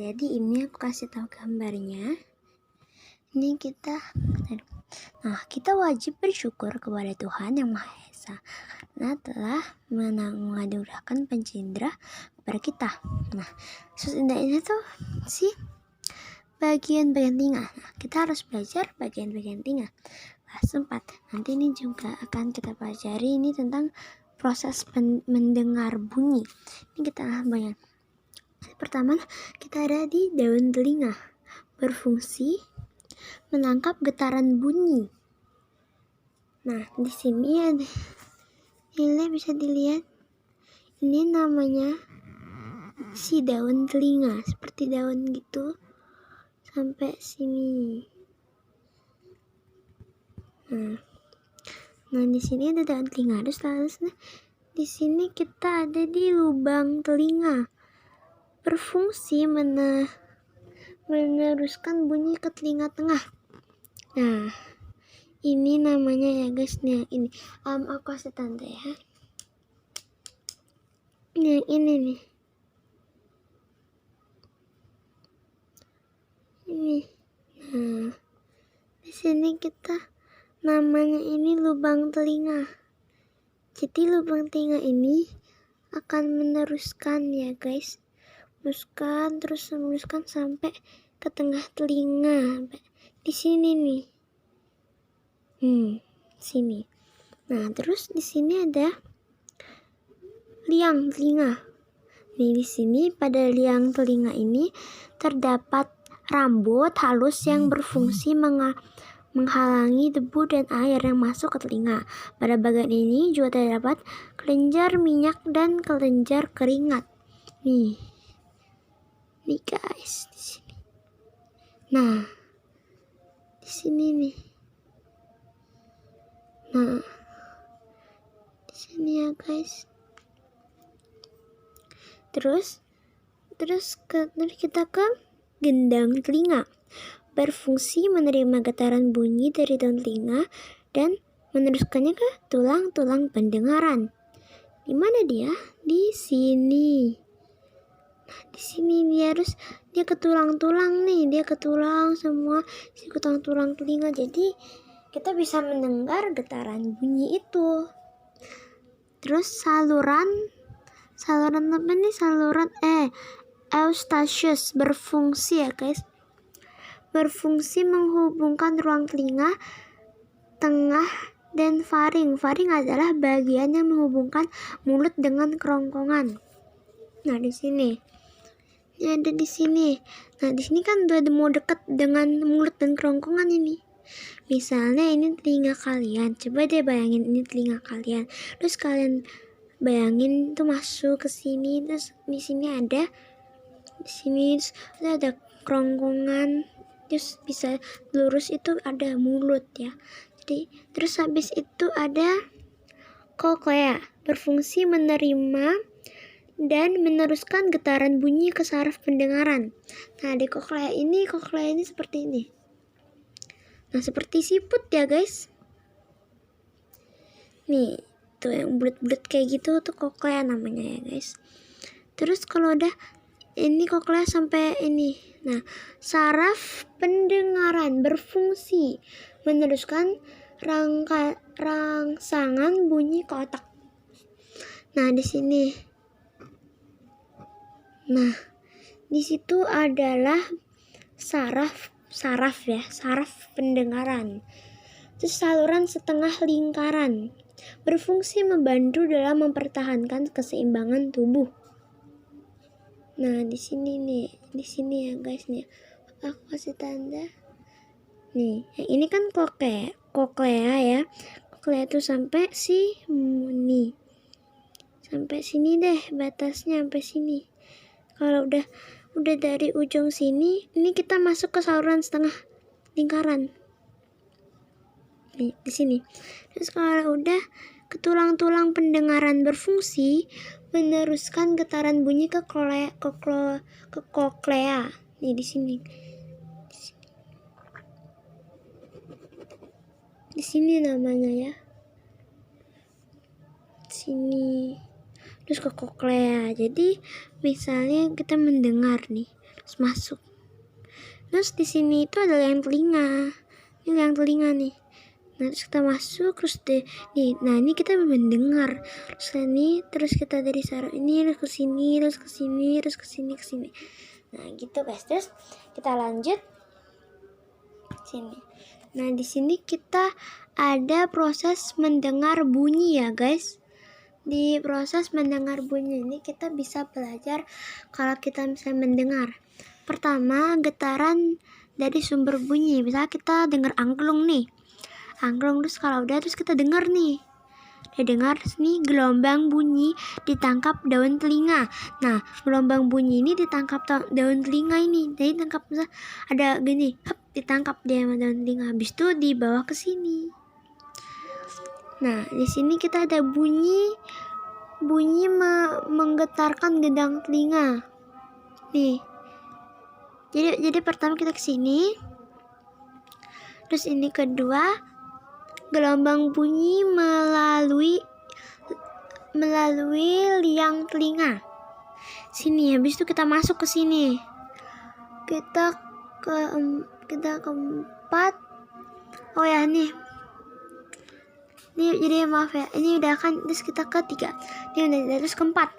jadi ini aku kasih tahu gambarnya. Ini kita wajib bersyukur kepada Tuhan Yang Maha Esa karena telah menganugerahkan panca indera kepada kita. Nah, sesudah ini tuh sih bagian-bagian telinga. Nah, kita harus belajar bagian-bagian telinga. Kelas 4. Nanti ini juga akan kita pelajari ini tentang proses mendengar bunyi. Ini kita banyak. Pertama, kita ada di daun telinga, berfungsi menangkap getaran bunyi. Nah, di sini ada, ini bisa dilihat. Ini namanya si daun telinga, seperti daun gitu sampai sini. Nah di sini ada daun telinga, terus di sini kita ada di lubang telinga, berfungsi meneruskan bunyi ke telinga tengah. Nah, ini namanya ya guys, nih ini aku kasih tanda ya. Yang ini nih. Ini. Nah, di sini kita namanya ini lubang telinga. Jadi lubang telinga ini akan meneruskan ya guys. Meneruskan sampai ke tengah telinga. Di sini nih. Sini. Nah, terus di sini ada liang telinga. Nih di sini pada liang telinga ini terdapat rambut halus yang berfungsi menghalangi debu dan air yang masuk ke telinga. Pada bagian ini juga terdapat kelenjar minyak dan kelenjar keringat. Nih guys, di sini. Nah, di sini nih. Nah, di sini ya guys. Terus kita ke gendang telinga, berfungsi menerima getaran bunyi dari daun telinga dan meneruskannya ke tulang-tulang pendengaran. Di mana dia? Di sini. Nah, di sini dia ke tulang-tulang nih, dia ke tulang semua, ke tulang-tulang telinga. Jadi kita bisa mendengar getaran bunyi itu. Terus saluran apa nih? Saluran Eustachius berfungsi ya guys. Berfungsi menghubungkan ruang telinga tengah dan faring. Faring adalah bagian yang menghubungkan mulut dengan kerongkongan. Nah, di sini. Ini ada di sini. Nah, di sini kan udah mau dekat dengan mulut dan kerongkongan ini. Misalnya ini telinga kalian. Coba deh bayangin ini telinga kalian. Terus kalian bayangin tuh masuk ke sini, terus di sini ada ada kerongkongan, terus bisa lurus itu ada mulut ya. Jadi terus habis itu ada koklea, berfungsi menerima dan meneruskan getaran bunyi ke saraf pendengaran. Nah, di koklea ini seperti ini. Nah, seperti siput ya guys. Nih, tuh yang bulat-bulat kayak gitu tuh koklea namanya ya guys. Terus kalau udah ini koklea sampai ini. Nah, saraf pendengaran berfungsi meneruskan rangsangan bunyi ke otak. Nah, di sini. Nah, di situ adalah saraf pendengaran. Terus saluran setengah lingkaran berfungsi membantu dalam mempertahankan keseimbangan tubuh. Nah, di sini ya guys nih. Aku kasih tanda. Nih, yang ini kan koklea ya. Koklea itu sampai sini. Sampai sini deh batasnya, sampai sini. Kalau udah dari ujung sini, ini kita masuk ke saluran setengah lingkaran. Nih, di sini. Terus kalau udah ke tulang-tulang pendengaran berfungsi meneruskan getaran bunyi ke koklea. Nih di sini. Di sini namanya ya. Sini. Terus ke koklea. Jadi misalnya kita mendengar nih. terus masuk. Terus di sini itu adalah yang telinga. Ini yang telinga nih. Nah, terus kita masuk, terus nah ini kita mendengar. Terus ini, terus kita dari saraf ini terus ke sini, terus ke sini, terus ke sini, ke sini. Nah, gitu guys. Terus kita lanjut sini. Nah, di sini kita ada proses mendengar bunyi ya, guys. Di proses mendengar bunyi ini kita bisa belajar kalau kita misalnya mendengar. Pertama, getaran dari sumber bunyi. Misalnya kita dengar angklung nih. Angklung, terus kalau udah terus kita dengar nih. Dia dengar nih gelombang bunyi ditangkap daun telinga. Nah, gelombang bunyi ini ditangkap daun telinga ini. Jadi tangkap ada gini, ditangkap dia sama daun telinga. Habis itu dibawa ke sini. Nah, di sini kita ada bunyi menggetarkan gendang telinga. Nih. Jadi pertama kita ke sini. Terus ini kedua, gelombang bunyi melalui liang telinga. Sini, habis itu kita masuk ke sini. Kita keempat. Oh ya, nih. Ini jadi maaf ya. Ini udah kan, terus kita ketiga. Ini udah terus keempat.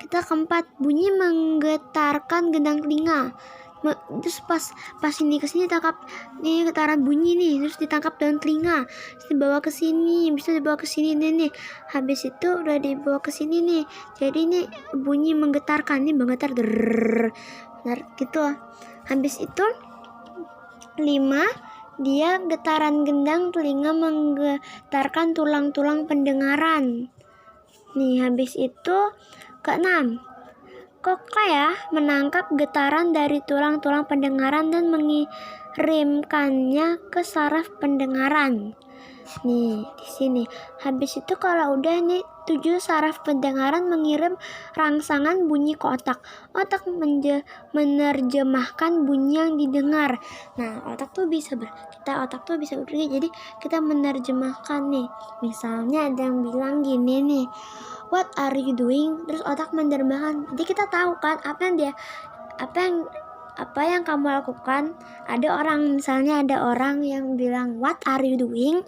Kita keempat, bunyi menggetarkan gendang telinga. Terus pas ini ke sini tangkap nih getaran bunyi nih, terus ditangkap daun telinga, terus dibawa ke sini, bisa dibawa ke sini nih. Habis itu udah dibawa ke sini nih. Jadi ini bunyi menggetarkan, nih menggetar gitu. Habis itu 5, dia getaran gendang telinga menggetarkan tulang-tulang pendengaran. Nih, habis itu ke-6, kokleya menangkap getaran dari tulang-tulang pendengaran dan mengirimkannya ke saraf pendengaran. Nih, di sini. Habis itu kalau udah nih 7 saraf pendengaran mengirim rangsangan bunyi ke otak. Otak menerjemahkan bunyi yang didengar. Nah, otak tuh bisa berpikir. Jadi kita menerjemahkan nih. Misalnya ada yang bilang gini nih, "What are you doing?" Terus otak menerjemahkan. Jadi kita tahu kan apa yang kamu lakukan. Misalnya ada orang yang bilang "What are you doing?"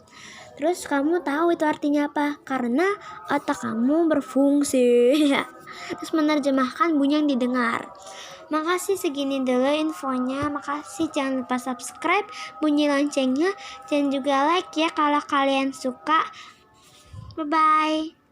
Terus kamu tahu itu artinya apa? Karena otak kamu berfungsi. Terus menerjemahkan bunyi yang didengar. Makasih, segini dulu infonya. Makasih, jangan lupa subscribe, bunyi loncengnya, dan juga like ya kalau kalian suka. Bye-bye.